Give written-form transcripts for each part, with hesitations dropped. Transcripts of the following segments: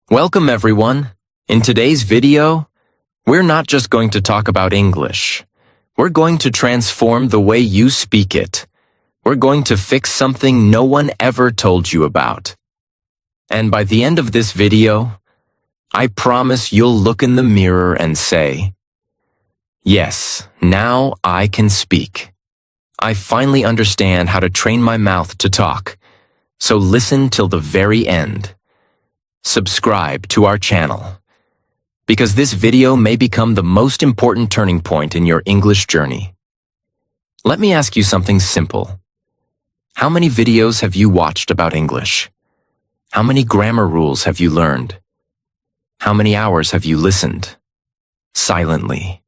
Welcome everyone. In today's video, we're not just going to talk about English. We're going to transform the way you speak it. We're going to fix something no one ever told you about. And by the end of this video, I promise you'll look in the mirror and say, "Yes, now I can speak. I finally understand how to train my mouth to talk." So listen till the very end. Subscribe to our channel, because this video may become the most important turning point in your English journey. Let me ask you something simple. How many videos have you watched about English? How many grammar rules have you learned? How many hours have you listened? Silently.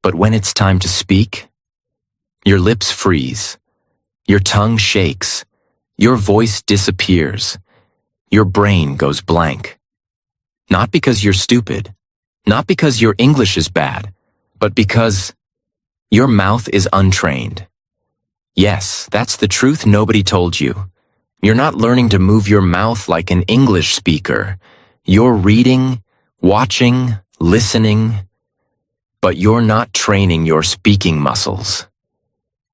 But when it's time to speak, your lips freeze, your tongue shakes, your voice disappears. Your brain goes blank. Not because you're stupid, not because your English is bad, but because your mouth is untrained. Yes, that's the truth nobody told you. You're not learning to move your mouth like an English speaker. You're reading, watching, listening, but you're not training your speaking muscles.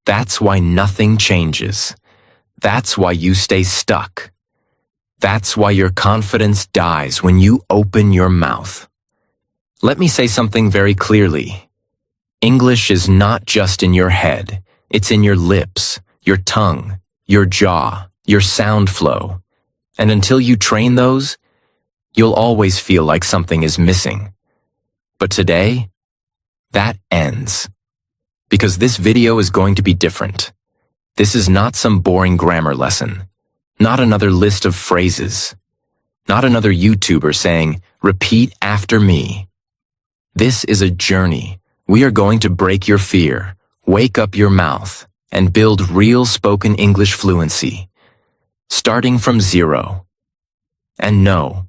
That's why nothing changes. That's why you stay stuck. That's why your confidence dies when you open your mouth. Let me say something very clearly. English is not just in your head. It's in your lips, your tongue, your jaw, your sound flow. And until you train those, you'll always feel like something is missing. But today, that ends. Because this video is going to be different. This is not some boring grammar lesson. Not another list of phrases. Not another YouTuber saying, "Repeat after me." This is a journey. We are going to break your fear, wake up your mouth, and build real spoken English fluency. Starting from zero. And no,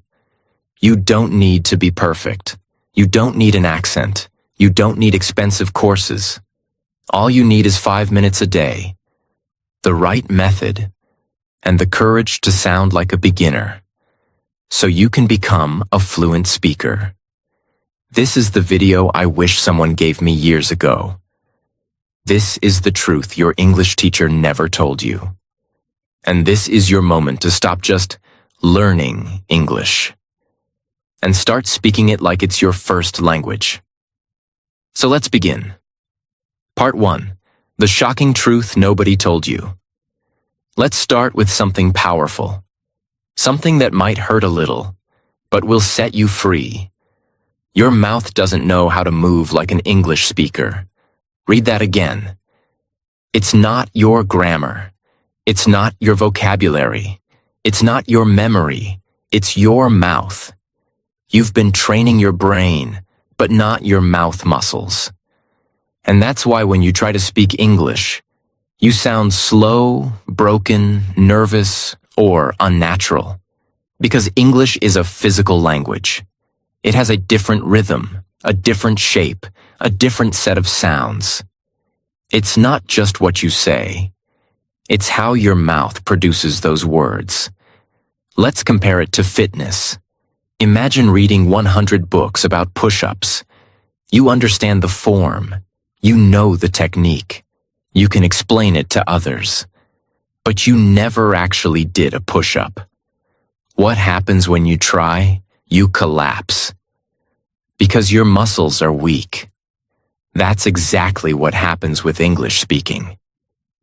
you don't need to be perfect. You don't need an accent. You don't need expensive courses. All you need is 5 minutes a day, the right method, and the courage to sound like a beginner, so you can become a fluent speaker. This is the video I wish someone gave me years ago. This is the truth your English teacher never told you. And this is your moment to stop just learning English and start speaking it like it's your first language. So let's begin. Part 1. The shocking truth nobody told you. Let's start with something powerful. Something that might hurt a little, but will set you free. Your mouth doesn't know how to move like an English speaker. Read that again. It's not your grammar. It's not your vocabulary. It's not your memory. It's your mouth. You've been training your brain, but not your mouth muscles. And that's why when you try to speak English, you sound slow, broken, nervous, or unnatural. Because English is a physical language. It has a different rhythm, a different shape, a different set of sounds. It's not just what you say. It's how your mouth produces those words. Let's compare it to fitness. Imagine reading 100 books about push-ups. You understand the form. You know the technique. You can explain it to others. But you never actually did a push-up. What happens when you try? You collapse. Because your muscles are weak. That's exactly what happens with English speaking.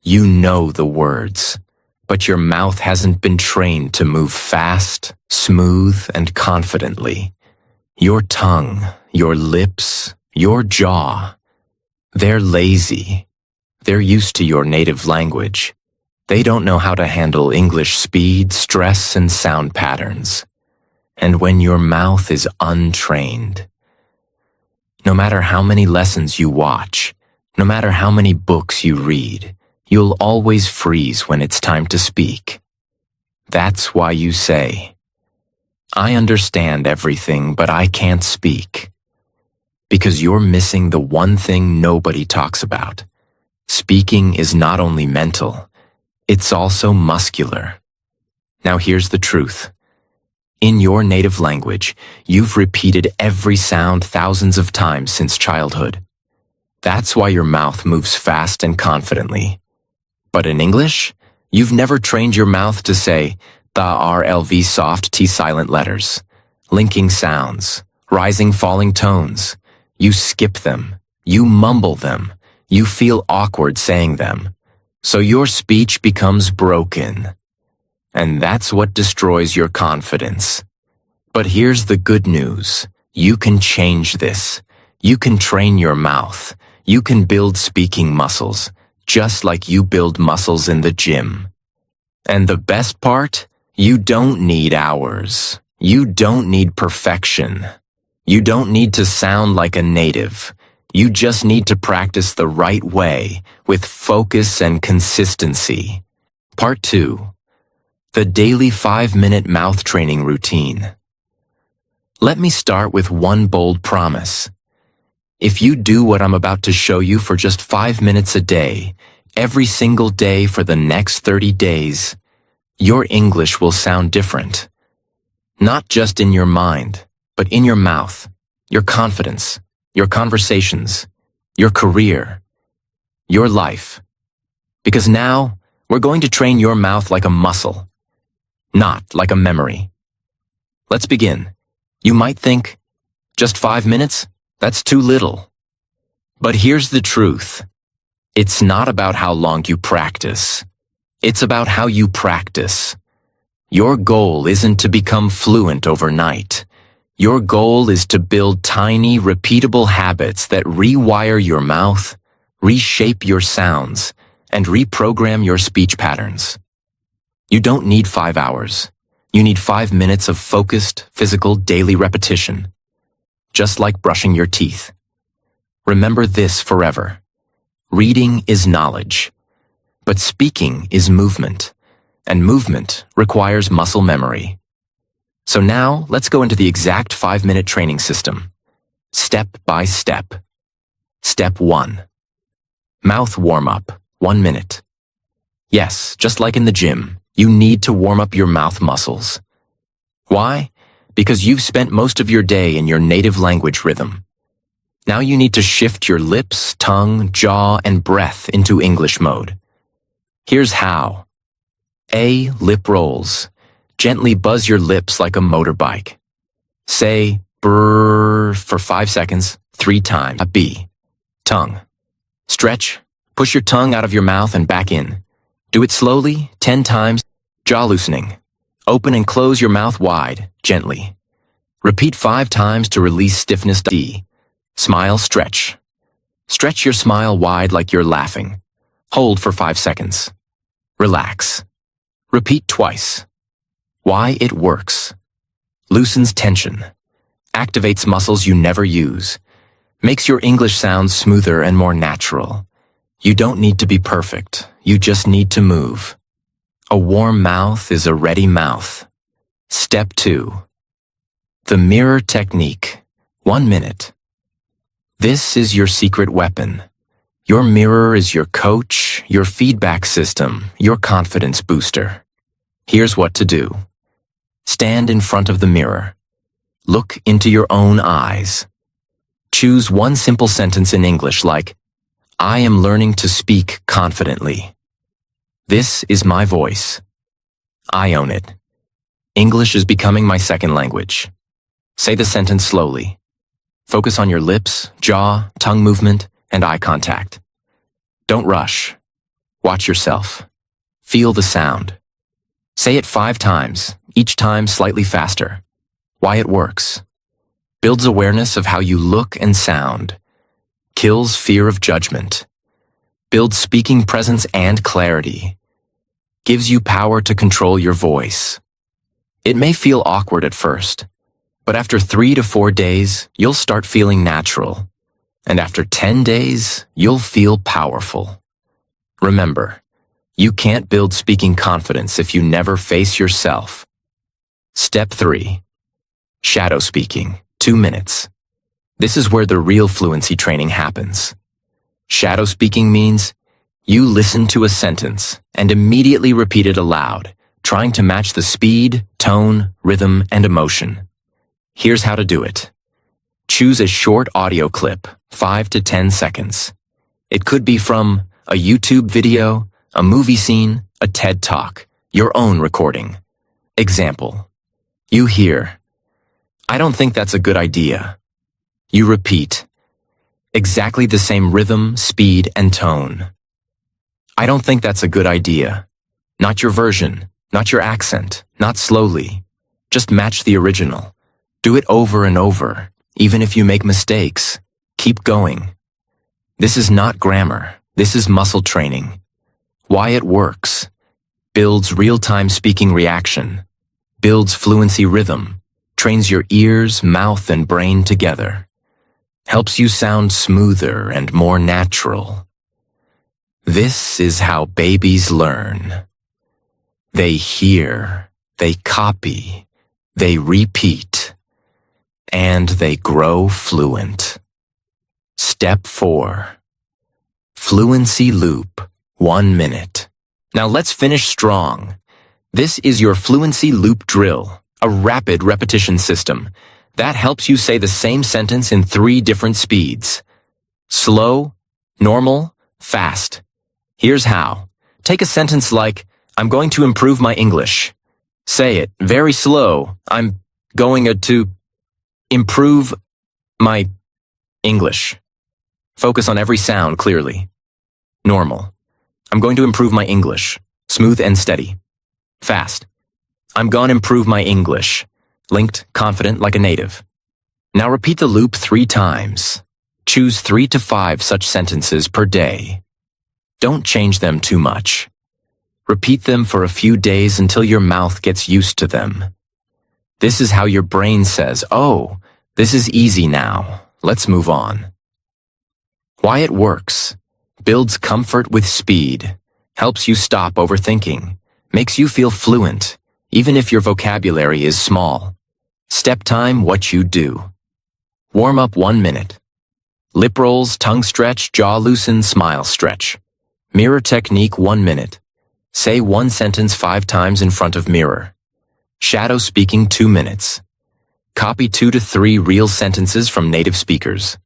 You know the words, but your mouth hasn't been trained to move fast, smooth, and confidently. Your tongue, your lips, your jaw, they're lazy. They're used to your native language. They don't know how to handle English speed, stress, and sound patterns. And when your mouth is untrained, no matter how many lessons you watch, no matter how many books you read, you'll always freeze when it's time to speak. That's why you say, "I understand everything, but I can't speak." Because you're missing the one thing nobody talks about. Speaking is not only mental, it's also muscular. Now here's the truth. In your native language, you've repeated every sound thousands of times since childhood. That's why your mouth moves fast and confidently. But in English, you've never trained your mouth to say the RLV soft T silent letters, linking sounds, rising falling tones. You skip them, you mumble them, you feel awkward saying them. So your speech becomes broken. And that's what destroys your confidence. But here's the good news. You can change this. You can train your mouth. You can build speaking muscles, just like you build muscles in the gym. And the best part? You don't need hours. You don't need perfection. You don't need to sound like a native. You just need to practice the right way, with focus and consistency. Part 2. The daily 5-minute mouth training routine. Let me start with one bold promise. If you do what I'm about to show you for just 5 minutes a day, every single day for the next 30 days, your English will sound different. Not just in your mind, but in your mouth, your confidence, your conversations, your career, your life. Because now, we're going to train your mouth like a muscle, not like a memory. Let's begin. You might think, just 5 minutes? That's too little. But here's the truth. It's not about how long you practice. It's about how you practice. Your goal isn't to become fluent overnight. Your goal is to build tiny, repeatable habits that rewire your mouth, reshape your sounds, and reprogram your speech patterns. You don't need 5 hours. You need 5 minutes of focused, physical, daily repetition. Just like brushing your teeth. Remember this forever. Reading is knowledge, but speaking is movement, and movement requires muscle memory. So now, let's go into the exact 5-minute training system, step by step. Step 1. Mouth warm-up, 1 minute. Yes, just like in the gym, you need to warm up your mouth muscles. Why? Because you've spent most of your day in your native language rhythm. Now you need to shift your lips, tongue, jaw, and breath into English mode. Here's how. A. Lip rolls. Gently buzz your lips like a motorbike. Say brrr for 5 seconds, 3 times. B. Tongue. Stretch. Push your tongue out of your mouth and back in. Do it slowly, 10 times. Jaw loosening. Open and close your mouth wide, gently. Repeat 5 times to release stiffness. D. Smile, stretch. Stretch your smile wide like you're laughing. Hold for 5 seconds. Relax. Repeat twice. Why it works. Loosens tension. Activates muscles you never use. Makes your English sound smoother and more natural. You don't need to be perfect. You just need to move. A warm mouth is a ready mouth. Step 2. The mirror technique. 1 minute. This is your secret weapon. Your mirror is your coach, your feedback system, your confidence booster. Here's what to do. Stand in front of the mirror. Look into your own eyes. Choose one simple sentence in English like, I am learning to speak confidently. This is my voice. I own it. English is becoming my second language. Say the sentence slowly. Focus on your lips, jaw, tongue movement, and eye contact. Don't rush. Watch yourself. Feel the sound. Say it 5 times, each time slightly faster. Why it works. Builds awareness of how you look and sound. Kills fear of judgment. Builds speaking presence and clarity. Gives you power to control your voice. It may feel awkward at first, but after 3 to 4 days, you'll start feeling natural. And after 10 days, you'll feel powerful. Remember, you can't build speaking confidence if you never face yourself. Step 3. Shadow speaking, 2 minutes. This is where the real fluency training happens. Shadow speaking means you listen to a sentence and immediately repeat it aloud, trying to match the speed, tone, rhythm, and emotion. Here's how to do it. Choose a short audio clip, 5 to 10 seconds. It could be from a YouTube video, a movie scene, a TED Talk, your own recording. Example. You hear, "I don't think that's a good idea." You repeat, exactly the same rhythm, speed, and tone. "I don't think that's a good idea." Not your version, not your accent, not slowly. Just match the original. Do it over and over, even if you make mistakes. Keep going. This is not grammar. This is muscle training. Why it works. Builds real-time speaking reaction. Builds fluency rhythm. Trains your ears, mouth, and brain together. Helps you sound smoother and more natural. This is how babies learn. They hear, they copy, they repeat, and they grow fluent. Step 4. Fluency loop, 1 minute. Now let's finish strong. This is your fluency loop drill, a rapid repetition system that helps you say the same sentence in 3 different speeds. Slow, normal, fast. Here's how. Take a sentence like, "I'm going to improve my English." Say it very slow. "I'm going to improve my English." Focus on every sound clearly. Normal. "I'm going to improve my English." Smooth and steady. Fast. "I'm gonna improve my English." Linked, confident, like a native. Now repeat the loop 3 times. Choose 3 to 5 such sentences per day. Don't change them too much. Repeat them for a few days until your mouth gets used to them. This is how your brain says, "Oh, this is easy now. Let's move on." Why it works. Builds comfort with speed. Helps you stop overthinking. Makes you feel fluent, even if your vocabulary is small. Step time, what you do. Warm up 1 minute. Lip rolls, tongue stretch, jaw loosen, smile stretch. Mirror technique 1 minute. Say 1 sentence 5 times in front of mirror. Shadow speaking 2 minutes. Copy 2 to 3 real sentences from native speakers.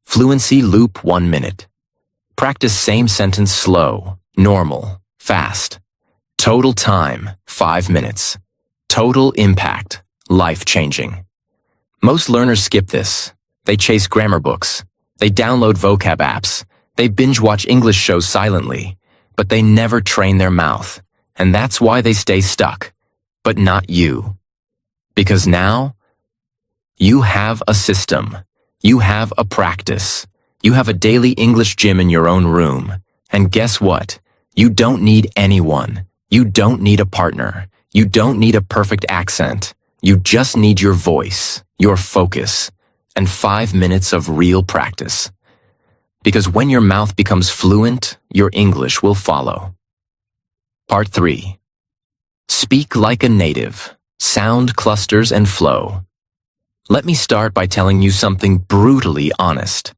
Fluency loop 1 minute. Practice same sentence slow, normal, fast. Total time 5 minutes. Total impact, life-changing. Most learners skip this. They chase grammar books. They download vocab apps. They binge-watch English shows silently. But they never train their mouth. And that's why they stay stuck. But not you. Because now, you have a system. You have a practice. You have a daily English gym in your own room. And guess what? You don't need anyone. You don't need a partner. You don't need a perfect accent. You just need your voice, your focus, and 5 minutes of real practice. Because when your mouth becomes fluent, your English will follow. Part 3. Speak like a native. Sound clusters and flow. Let me start by telling you something brutally honest.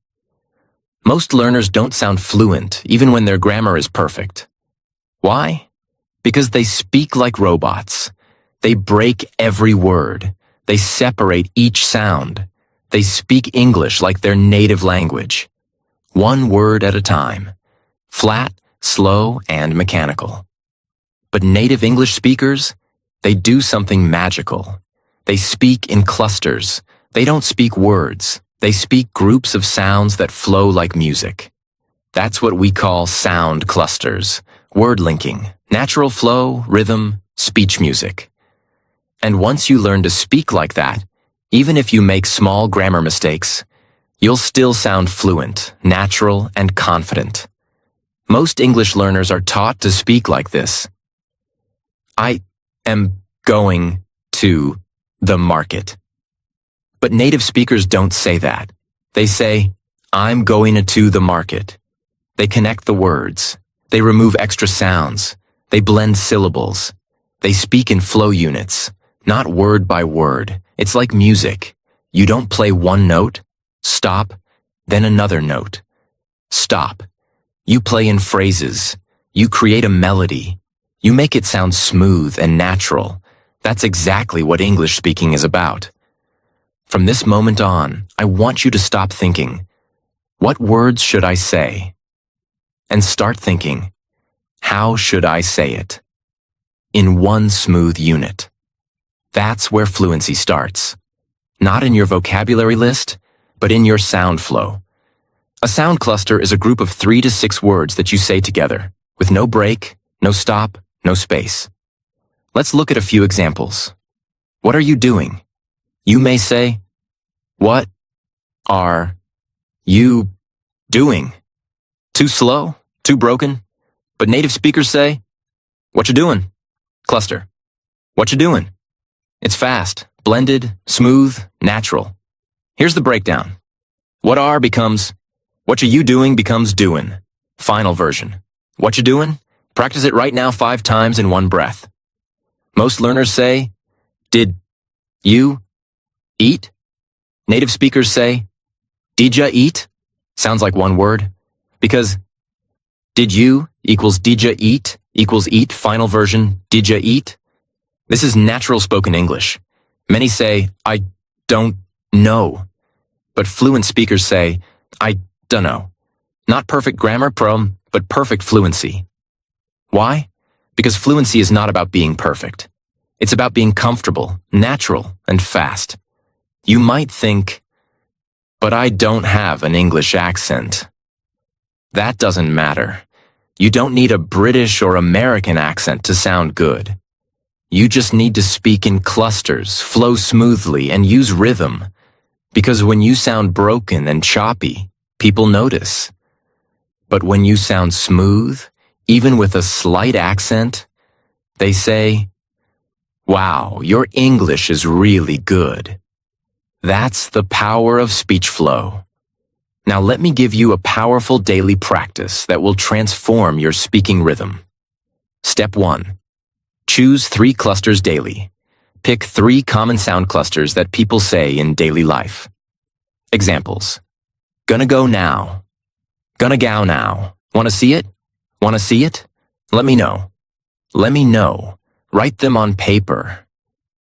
Most learners don't sound fluent even when their grammar is perfect. Why? Because they speak like robots. They break every word. They separate each sound. They speak English like their native language. 1 word at a time. Flat, slow, and mechanical. But native English speakers, they do something magical. They speak in clusters. They don't speak words. They speak groups of sounds that flow like music. That's what we call sound clusters, word linking, natural flow, rhythm, speech music. And once you learn to speak like that, even if you make small grammar mistakes, you'll still sound fluent, natural, and confident. Most English learners are taught to speak like this. I am going to the market. But native speakers don't say that. They say, I'm going to the market. They connect the words. They remove extra sounds. They blend syllables. They speak in flow units, not word by word. It's like music. You don't play 1 note, stop, then another note. Stop. You play in phrases. You create a melody. You make it sound smooth and natural. That's exactly what English speaking is about. From this moment on, I want you to stop thinking, what words should I say? And start thinking, how should I say it? In one smooth unit. That's where fluency starts. Not in your vocabulary list, but in your sound flow. A sound cluster is a group of 3 to 6 words that you say together, with no break, no stop, no space. Let's look at a few examples. What are you doing? You may say, what are you doing? Too slow? Too broken? But native speakers say, what you doing? Cluster. What you doing? It's fast, blended, smooth, natural. Here's the breakdown. What are becomes, what you doing becomes doing. Final version. What you doing? Practice it right now 5 times in one breath. Most learners say, did you eat? Native speakers say, did ya eat? Sounds like one word. Because did you equals did ya eat equals eat, final version, did ya eat? This is natural spoken English. Many say, I don't know. But fluent speakers say, I dunno. Not perfect grammar, but perfect fluency. Why? Because fluency is not about being perfect. It's about being comfortable, natural, and fast. You might think, but I don't have an English accent. That doesn't matter. You don't need a British or American accent to sound good. You just need to speak in clusters, flow smoothly, and use rhythm. Because when you sound broken and choppy, people notice. But when you sound smooth, even with a slight accent, they say, wow, your English is really good. That's the power of speech flow. Now let me give you a powerful daily practice that will transform your speaking rhythm. Step 1. Choose 3 clusters daily. Pick 3 common sound clusters that people say in daily life. Examples. Gonna go now. Gonna go now. Wanna see it? Wanna see it? Let me know. Let me know. Write them on paper.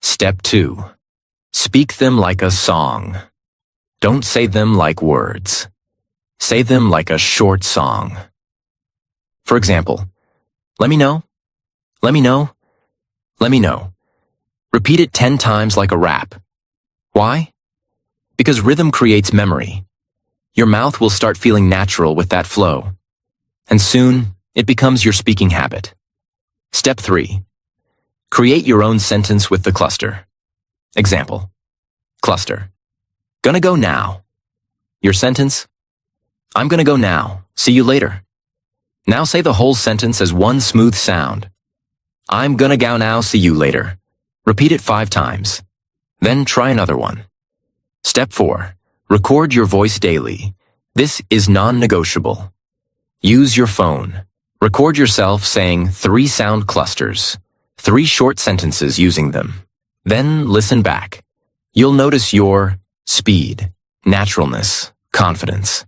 Step 2. Speak them like a song. Don't say them like words. Say them like a short song. For example, let me know. Let me know. Let me know. Repeat it 10 times like a rap. Why? Because rhythm creates memory. Your mouth will start feeling natural with that flow. And soon, it becomes your speaking habit. Step 3. Create your own sentence with the cluster. Example. Cluster. Gonna go now. Your sentence. I'm gonna go now. See you later. Now say the whole sentence as one smooth sound. I'm gonna go now. See you later. Repeat it 5 times. Then try another one. Step 4. Record your voice daily. This is non-negotiable. Use your phone. Record yourself saying 3 sound clusters, 3 short sentences using them. Then listen back. You'll notice your speed, naturalness, confidence.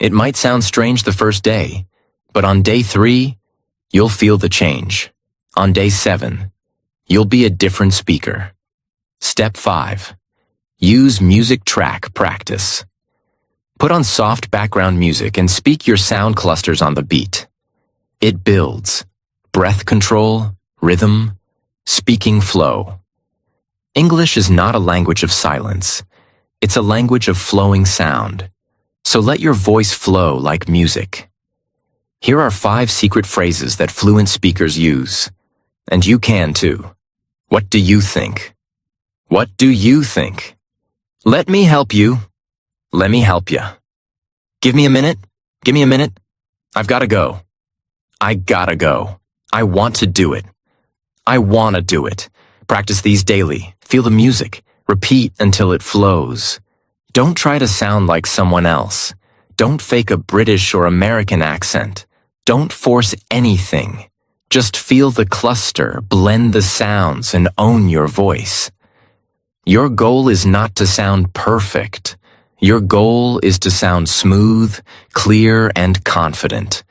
It might sound strange the first day, but on day 3, you'll feel the change. On day 7, you'll be a different speaker. Step 5. Use music track practice. Put on soft background music and speak your sound clusters on the beat. It builds breath control, rhythm, speaking flow. English is not a language of silence. It's a language of flowing sound. So let your voice flow like music. Here are 5 secret phrases that fluent speakers use. And you can too. What do you think? What do you think? Let me help you. Let me help you. Give me a minute. Give me a minute. I've gotta go. I gotta go. I want to do it. I wanna do it. Practice these daily. Feel the music. Repeat until it flows. Don't try to sound like someone else. Don't fake a British or American accent. Don't force anything. Just feel the cluster, blend the sounds, and own your voice. Your goal is not to sound perfect. Your goal is to sound smooth, clear, and confident.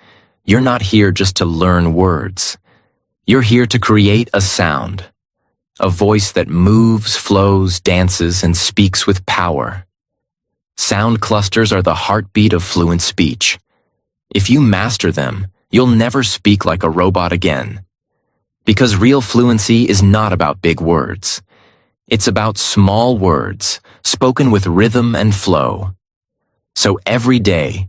You're not here just to learn words. You're here to create a sound, a voice that moves, flows, dances, and speaks with power. Sound clusters are the heartbeat of fluent speech. If you master them, you'll never speak like a robot again. Because real fluency is not about big words. It's about small words, spoken with rhythm and flow. So every day,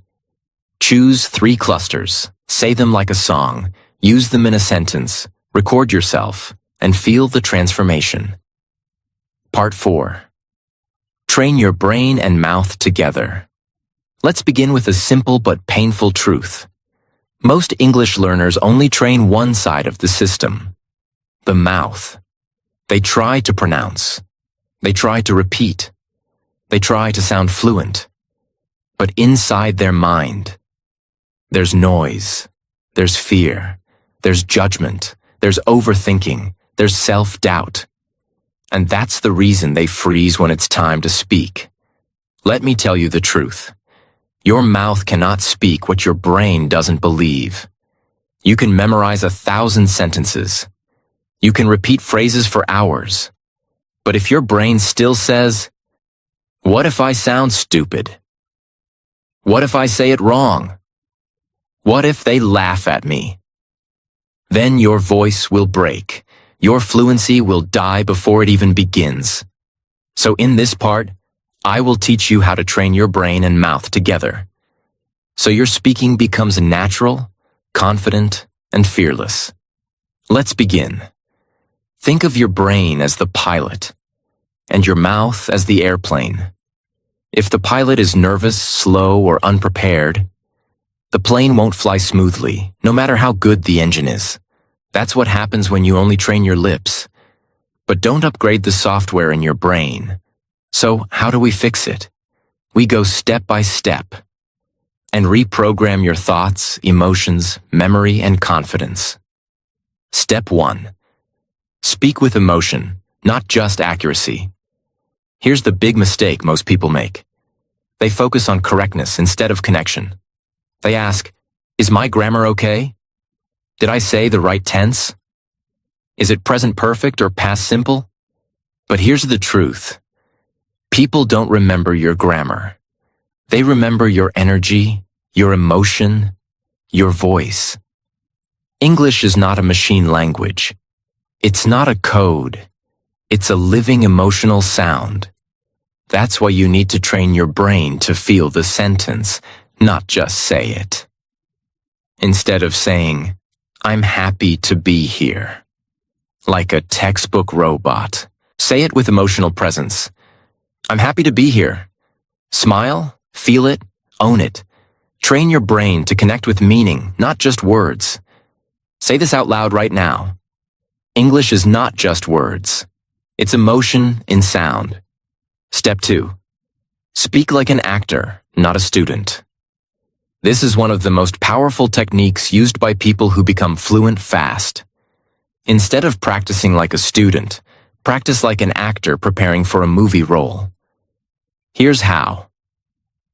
choose 3 clusters, say them like a song, use them in a sentence, record yourself, and feel the transformation. Part 4. Train your brain and mouth together. Let's begin with a simple but painful truth. Most English learners only train one side of the system, the mouth. They try to pronounce. They try to repeat. They try to sound fluent. But inside their mind, there's noise, there's fear, there's judgment, there's overthinking, there's self-doubt. And that's the reason they freeze when it's time to speak. Let me tell you the truth. Your mouth cannot speak what your brain doesn't believe. You can memorize 1,000 sentences. You can repeat phrases for hours. But if your brain still says, "What if I sound stupid? What if I say it wrong? What if they laugh at me?" Then your voice will break. Your fluency will die before it even begins. So in this part, I will teach you how to train your brain and mouth together. So your speaking becomes natural, confident, and fearless. Let's begin. Think of your brain as the pilot, and your mouth as the airplane. If the pilot is nervous, slow, or unprepared, the plane won't fly smoothly, no matter how good the engine is. That's what happens when you only train your lips. But don't upgrade the software in your brain. So how do we fix it? We go step by step and reprogram your thoughts, emotions, memory, and confidence. Step 1. Speak with emotion, not just accuracy. Here's the big mistake most people make. They focus on correctness instead of connection. They ask, "Is my grammar okay? Did I say the right tense? Is it present perfect or past simple?" But here's the truth. People don't remember your grammar. They remember your energy, your emotion, your voice. English is not a machine language. It's not a code. It's a living emotional sound. That's why you need to train your brain to feel the sentence, not just say it. Instead of saying, "I'm happy to be here," like a textbook robot, say it with emotional presence. "I'm happy to be here." Smile, feel it, own it. Train your brain to connect with meaning, not just words. Say this out loud right now. English is not just words. It's emotion in sound. Step 2. Speak like an actor, not a student. This is one of the most powerful techniques used by people who become fluent fast. Instead of practicing like a student, practice like an actor preparing for a movie role. Here's how.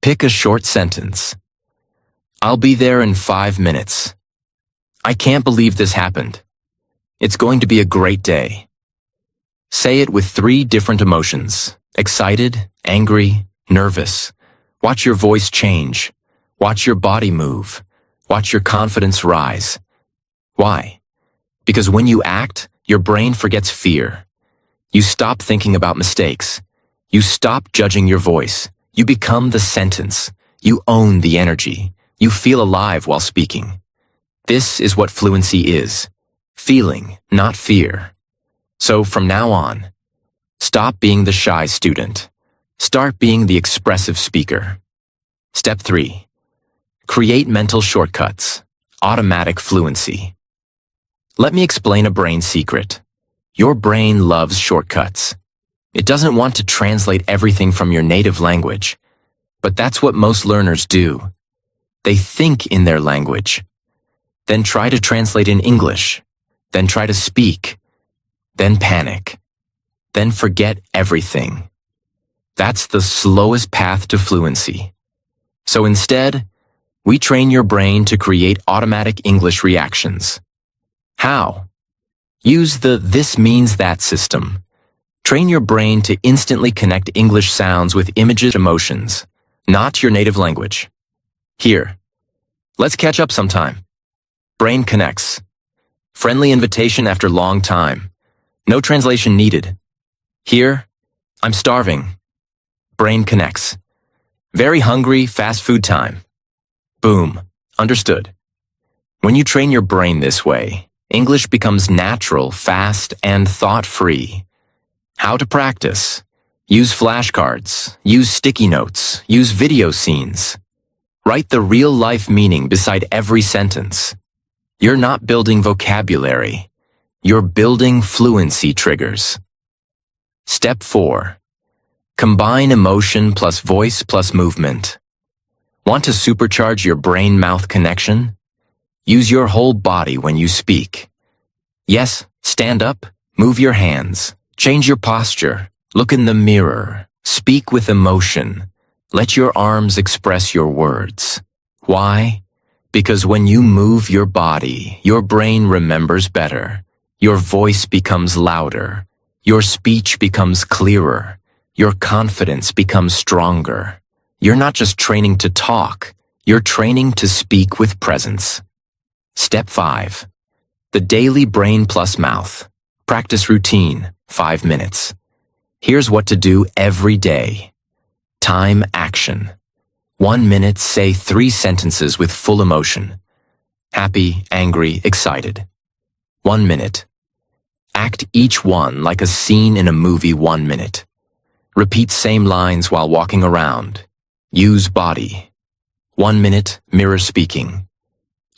Pick a short sentence. "I'll be there in 5 minutes. I can't believe this happened. It's going to be a great day." Say it with 3 different emotions: excited, angry, nervous. Watch your voice change. Watch your body move. Watch your confidence rise. Why? Because when you act, your brain forgets fear. You stop thinking about mistakes. You stop judging your voice. You become the sentence. You own the energy. You feel alive while speaking. This is what fluency is. Feeling, not fear. So from now on, stop being the shy student. Start being the expressive speaker. Step 3. Create mental shortcuts. Automatic fluency. Let me explain a brain secret. Your brain loves shortcuts. It doesn't want to translate everything from your native language. But that's what most learners do. They think in their language, then try to translate in English, then try to speak, then panic, then forget everything. That's the slowest path to fluency. So instead, we train your brain to create automatic English reactions. How? Use the "this means that" system. Train your brain to instantly connect English sounds with images, emotions, not your native language. Here, let's catch up sometime. Brain connects. Friendly invitation after long time. No translation needed. Here, I'm starving. Brain connects. Very hungry, fast food time. Boom. Understood. When you train your brain this way, English becomes natural, fast, and thought-free. How to practice. Use flashcards. Use sticky notes. Use video scenes. Write the real-life meaning beside every sentence. You're not building vocabulary. You're building fluency triggers. Step 4. Combine emotion plus voice plus movement. Want to supercharge your brain-mouth connection? Use your whole body when you speak. Yes, stand up, move your hands, change your posture, look in the mirror, speak with emotion. Let your arms express your words. Why? Because when you move your body, your brain remembers better. Your voice becomes louder. Your speech becomes clearer. Your confidence becomes stronger. You're not just training to talk. You're training to speak with presence. Step 5. The daily brain plus mouth. Practice routine, 5 minutes. Here's what to do every day. Time action. 1 minute, say 3 sentences with full emotion. Happy, angry, excited. 1 minute. Act each one like a scene in a movie. 1 minute. Repeat same lines while walking around. Use body. 1 minute, mirror speaking.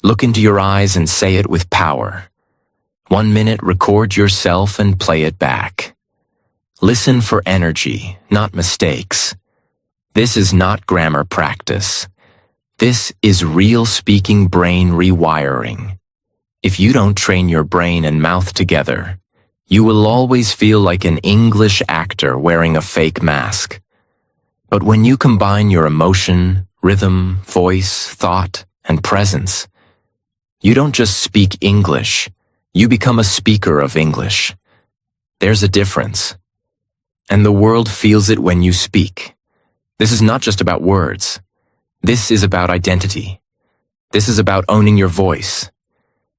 Look into your eyes and say it with power. 1 minute, record yourself and play it back. Listen for energy, not mistakes. This is not grammar practice. This is real speaking brain rewiring. If you don't train your brain and mouth together, you will always feel like an English actor wearing a fake mask. But when you combine your emotion, rhythm, voice, thought, and presence, you don't just speak English, you become a speaker of English. There's a difference. And the world feels it when you speak. This is not just about words. This is about identity. This is about owning your voice.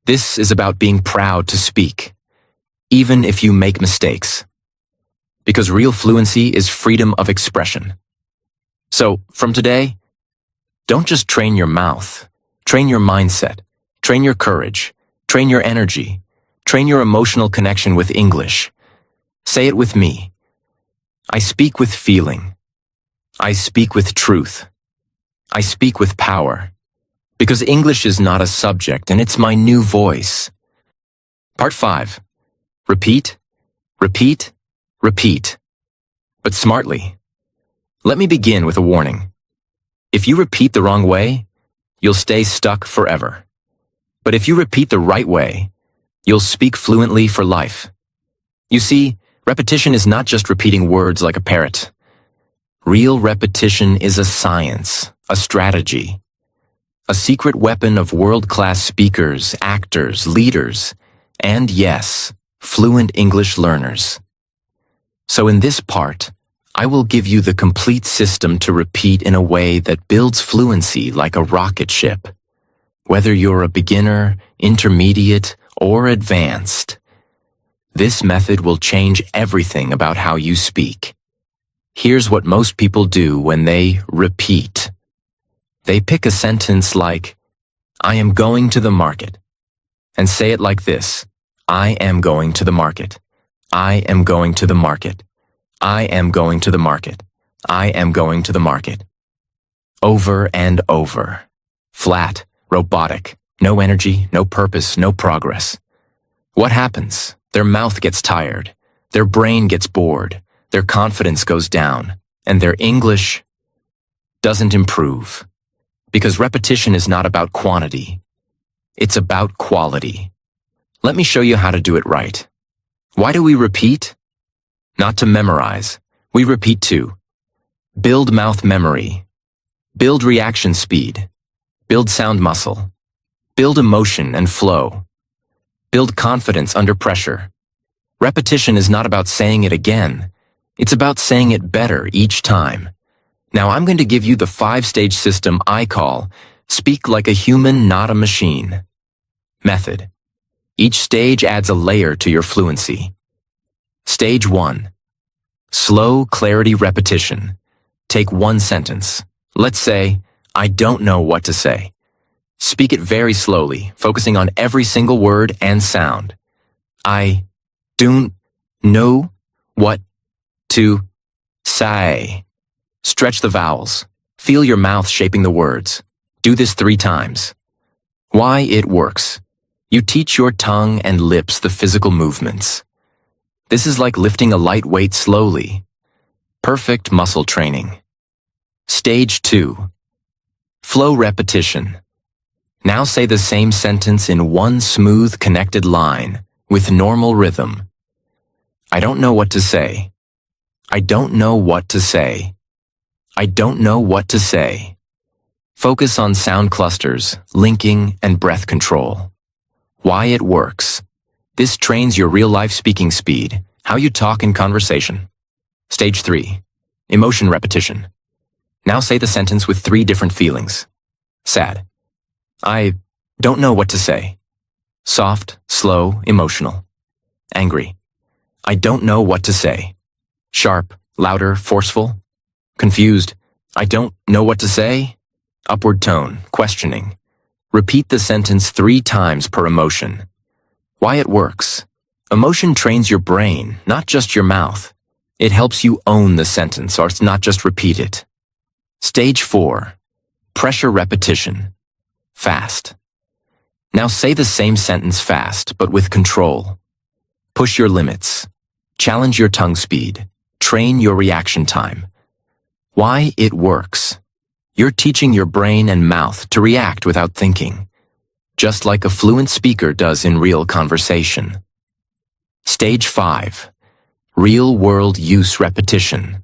This is about being proud to speak, even if you make mistakes. Because real fluency is freedom of expression. So, from today, don't just train your mouth. Train your mindset. Train your courage. Train your energy. Train your emotional connection with English. Say it with me. I speak with feeling. I speak with truth. I speak with power. Because English is not a subject, and it's my new voice. Part 5. Repeat, repeat, repeat. But smartly. Let me begin with a warning. If you repeat the wrong way, you'll stay stuck forever. But if you repeat the right way, you'll speak fluently for life. You see, repetition is not just repeating words like a parrot. Real repetition is a science, a strategy, a secret weapon of world-class speakers, actors, leaders, and yes, fluent English learners. So in this part, I will give you the complete system to repeat in a way that builds fluency like a rocket ship. Whether you're a beginner, intermediate, or advanced, this method will change everything about how you speak. Here's what most people do when they repeat. They pick a sentence like, I am going to the market, and say it like this, I am going to the market. I am going to the market. I am going to the market. I am going to the market. Over and over. Flat, robotic, no energy, no purpose, no progress. What happens? Their mouth gets tired. Their brain gets bored. Their confidence goes down. And their English doesn't improve. Because repetition is not about quantity. It's about quality. Let me show you how to do it right. Why do we repeat? Not to memorize. We repeat to build mouth memory, build reaction speed, build sound muscle, build emotion and flow. Build confidence under pressure. Repetition is not about saying it again. It's about saying it better each time. Now I'm going to give you the 5-stage system I call Speak Like a Human, Not a Machine. Method. Each stage adds a layer to your fluency. Stage 1. Slow clarity repetition. Take one sentence. Let's say, I don't know what to say. Speak it very slowly, focusing on every single word and sound. I don't know what to say. Stretch the vowels. Feel your mouth shaping the words. Do this 3 times. Why it works. You teach your tongue and lips the physical movements. This is like lifting a light weight slowly. Perfect muscle training. Stage 2. Flow repetition. Now say the same sentence in one smooth, connected line with normal rhythm. I don't know what to say. I don't know what to say. I don't know what to say. Focus on sound clusters, linking, and breath control. Why it works. This trains your real-life speaking speed, how you talk in conversation. Stage 3. Emotion repetition. Now say the sentence with 3 different feelings. Sad. I don't know what to say. Soft, slow, emotional. Angry. I don't know what to say. Sharp, louder, forceful. Confused. I don't know what to say. Upward tone, questioning. Repeat the sentence 3 times per emotion. Why it works. Emotion trains your brain, not just your mouth. It helps you own the sentence, or it's not just repeat it. Stage 4. Pressure repetition. Fast. Now say the same sentence fast, but with control. Push your limits. Challenge your tongue speed. Train your reaction time. Why it works. You're teaching your brain and mouth to react without thinking, just like a fluent speaker does in real conversation. Stage 5. Real-world use repetition.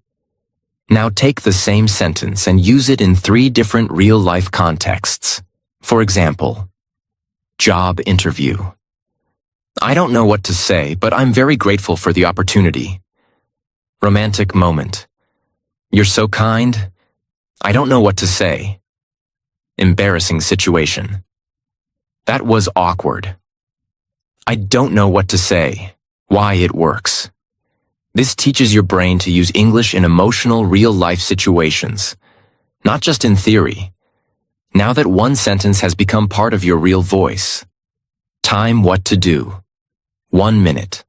Now take the same sentence and use it in 3 different real-life contexts. For example, job interview. I don't know what to say, but I'm very grateful for the opportunity. Romantic moment. You're so kind. I don't know what to say. Embarrassing situation. That was awkward. I don't know what to say. Why it works. This teaches your brain to use English in emotional, real-life situations, not just in theory. Now that one sentence has become part of your real voice. Time what to do. 1 minute.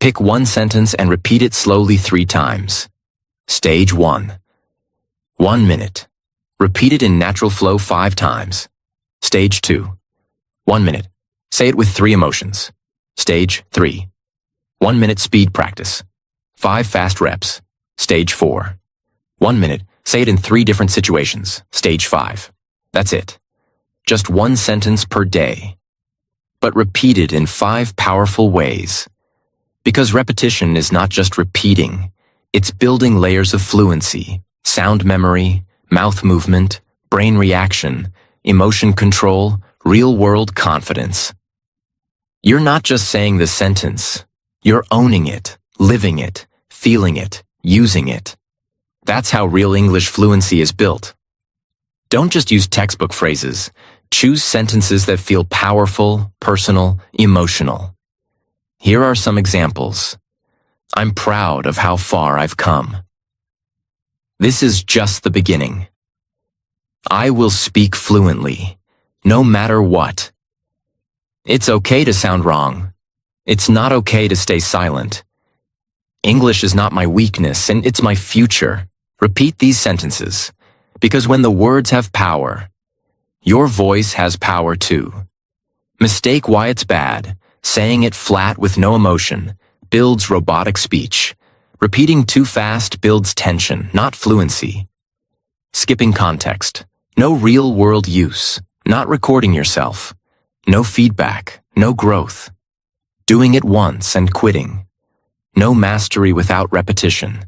Pick one sentence and repeat it slowly 3 times. Stage 1. 1 minute. Repeat it in natural flow 5 times. Stage 2. 1 minute. Say it with 3 emotions. Stage 3. 1 minute speed practice. 5 fast reps. Stage 4. 1 minute. Say it in 3 different situations. Stage 5. That's it. Just 1 sentence per day. But repeated in 5 powerful ways. Because repetition is not just repeating, it's building layers of fluency, sound memory, mouth movement, brain reaction, emotion control, real-world confidence. You're not just saying the sentence, you're owning it, living it, feeling it, using it. That's how real English fluency is built. Don't just use textbook phrases. Choose sentences that feel powerful, personal, emotional. Here are some examples. I'm proud of how far I've come. This is just the beginning. I will speak fluently, no matter what. It's okay to sound wrong. It's not okay to stay silent. English is not my weakness, and it's my future. Repeat these sentences, because when the words have power, your voice has power too. Mistake why it's bad. Saying it flat with no emotion builds robotic speech. Repeating too fast builds tension, not fluency. Skipping context. No real-world use. Not recording yourself. No feedback. No growth. Doing it once and quitting. No mastery without repetition.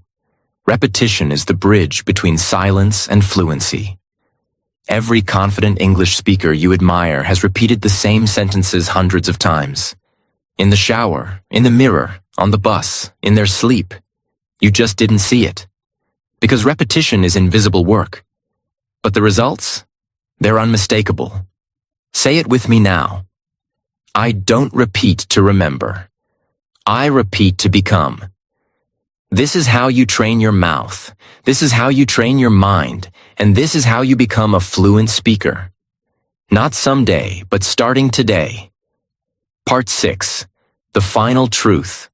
Repetition is the bridge between silence and fluency. Every confident English speaker you admire has repeated the same sentences hundreds of times. in the shower, in the mirror, on the bus, in their sleep. You just didn't see it. Because repetition is invisible work. But the results? They're unmistakable. Say it with me now. I don't repeat to remember. I repeat to become. This is how you train your mouth. This is how you train your mind. And this is how you become a fluent speaker. Not someday, but starting today. Part 6. The final truth.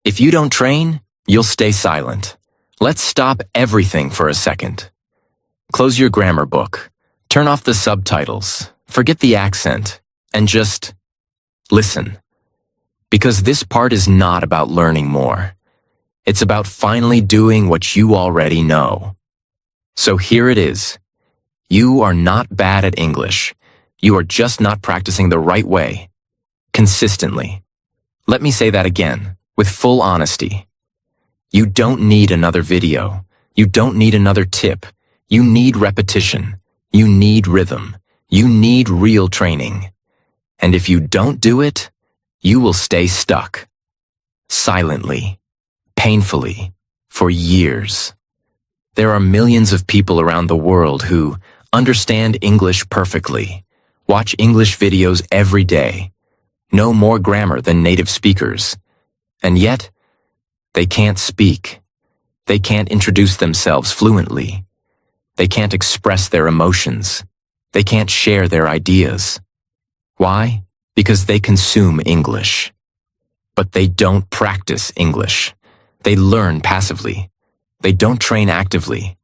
If you don't train, you'll stay silent. Let's stop everything for a second. Close your grammar book. Turn off the subtitles. Forget the accent. And just listen. Because this part is not about learning more. It's about finally doing what you already know. So here it is. You are not bad at English. You are just not practicing the right way. Consistently. Let me say that again, with full honesty. You don't need another video. You don't need another tip. You need repetition. You need rhythm. You need real training. And if you don't do it, you will stay stuck. Silently. Painfully. For years. There are millions of people around the world who understand English perfectly, watch English videos every day, know more grammar than native speakers, and yet, they can't speak. They can't introduce themselves fluently. They can't express their emotions. They can't share their ideas. Why? Because they consume English. But they don't practice English. They learn passively. They don't train actively.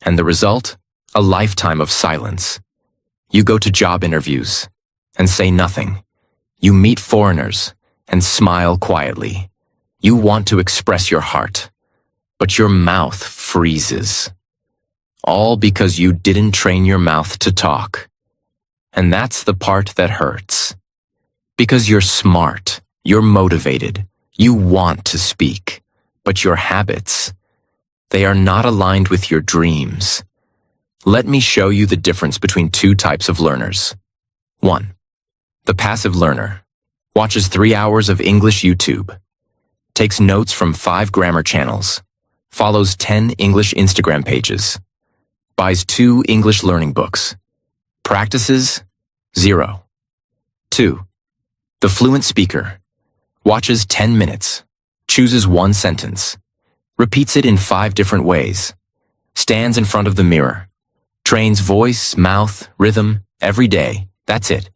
And the result? A lifetime of silence. You go to job interviews and say nothing. You meet foreigners and smile quietly. You want to express your heart, but your mouth freezes. All because you didn't train your mouth to talk. And that's the part that hurts. Because you're smart, you're motivated, you want to speak, but your habits, they are not aligned with your dreams. Let me show you the difference between two types of learners. 1. The passive learner watches 3 hours of English YouTube, takes notes from 5 grammar channels, follows 10 English Instagram pages, buys 2 English learning books, practices 0. 2. The fluent speaker watches 10 minutes, chooses 1 sentence, repeats it in 5 different ways, stands in front of the mirror, trains voice, mouth, rhythm every day. That's it.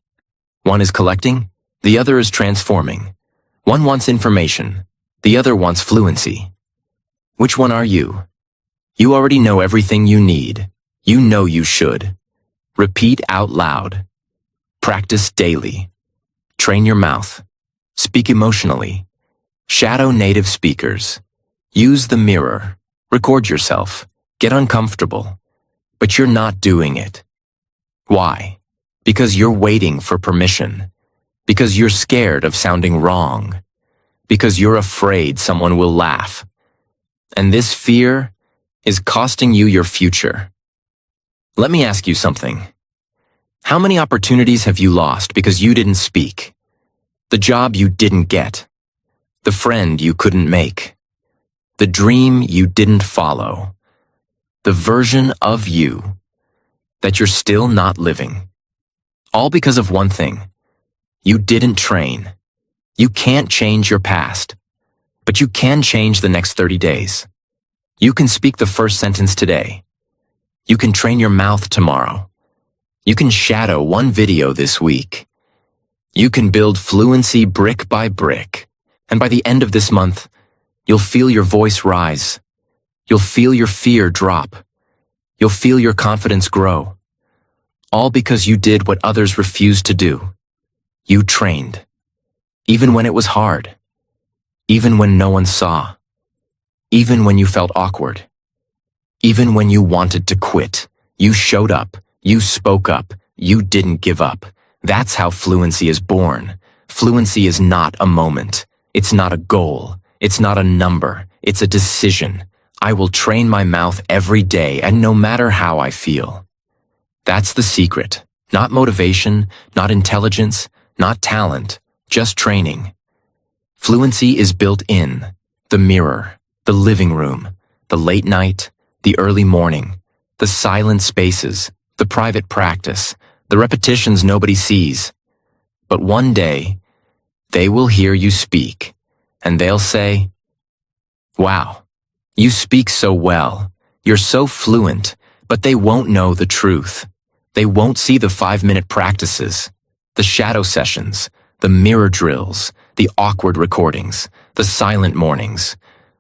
One is collecting, the other is transforming. One wants information, the other wants fluency. Which one are you? You already know everything you need. You know you should. Repeat out loud. Practice daily. Train your mouth. Speak emotionally. Shadow native speakers. Use the mirror. Record yourself. Get uncomfortable. But you're not doing it. Why? Because you're waiting for permission. Because you're scared of sounding wrong. Because you're afraid someone will laugh. And this fear is costing you your future. Let me ask you something. How many opportunities have you lost because you didn't speak? The job you didn't get. The friend you couldn't make. The dream you didn't follow. The version of you that you're still not living. All because of one thing. You didn't train. You can't change your past, but you can change the next 30 days. You can speak the first sentence today. You can train your mouth tomorrow. You can shadow 1 video this week. You can build fluency brick by brick. And by the end of this month, you'll feel your voice rise. You'll feel your fear drop. You'll feel your confidence grow. All because you did what others refused to do. You trained. Even when it was hard. Even when no one saw. Even when you felt awkward. Even when you wanted to quit. You showed up. You spoke up. You didn't give up. That's how fluency is born. Fluency is not a moment. It's not a goal. It's not a number. It's a decision. I will train my mouth every day and no matter how I feel. That's the secret. Not motivation, not intelligence, not talent. just training. Fluency is built in the mirror, the living room, the late night, the early morning, the silent spaces, the private practice, the repetitions nobody sees. But one day, they will hear you speak, and they'll say, "Wow, you speak so well. You're so fluent," but they won't know the truth. They won't see the 5-minute practices, the shadow sessions, the mirror drills, the awkward recordings, the silent mornings.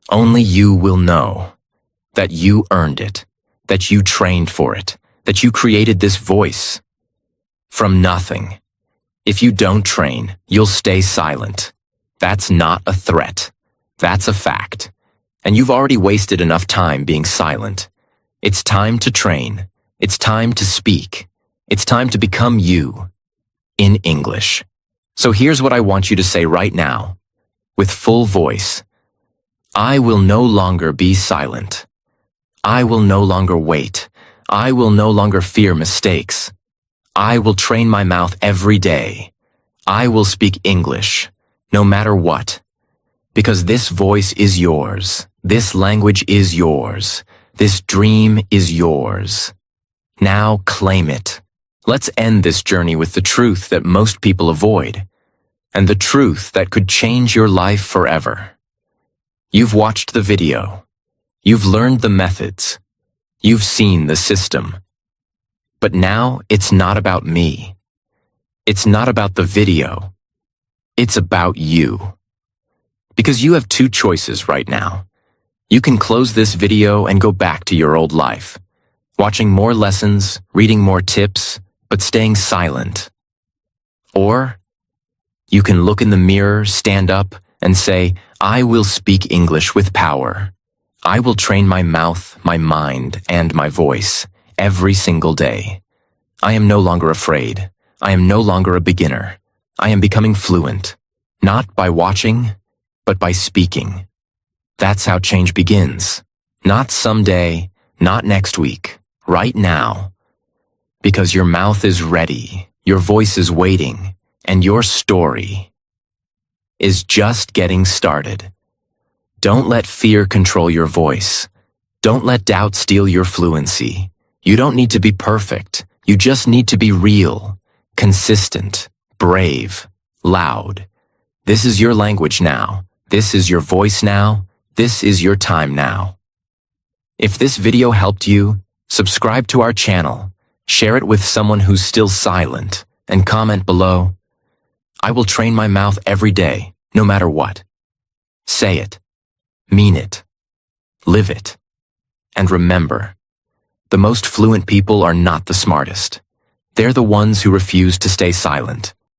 Only you will know that you earned it, that you trained for it, that you created this voice from nothing. If you don't train, you'll stay silent. That's not a threat. That's a fact. And you've already wasted enough time being silent. It's time to train. It's time to speak. It's time to become you in English. So here's what I want you to say right now, with full voice. I will no longer be silent. I will no longer wait. I will no longer fear mistakes. I will train my mouth every day. I will speak English, no matter what. Because this voice is yours. This language is yours. This dream is yours. Now claim it. Let's end this journey with the truth that most people avoid, and the truth that could change your life forever. You've watched the video. You've learned the methods. You've seen the system. But now it's not about me. It's not about the video. It's about you. Because you have two choices right now. You can close this video and go back to your old life, watching more lessons, reading more tips, but staying silent. Or you can look in the mirror, stand up, and say, I will speak English with power. I will train my mouth, my mind, and my voice every single day. I am no longer afraid. I am no longer a beginner. I am becoming fluent, not by watching, but by speaking. That's how change begins. Not someday, not next week, right now. Because your mouth is ready, your voice is waiting, and your story is just getting started. Don't let fear control your voice. Don't let doubt steal your fluency. You don't need to be perfect. You just need to be real, consistent, brave, loud. This is your language now. This is your voice now. This is your time now. If this video helped you, subscribe to our channel, share it with someone who's still silent, and comment below. I will train my mouth every day, no matter what. Say it. Mean it. Live it. And remember, the most fluent people are not the smartest. They're the ones who refuse to stay silent.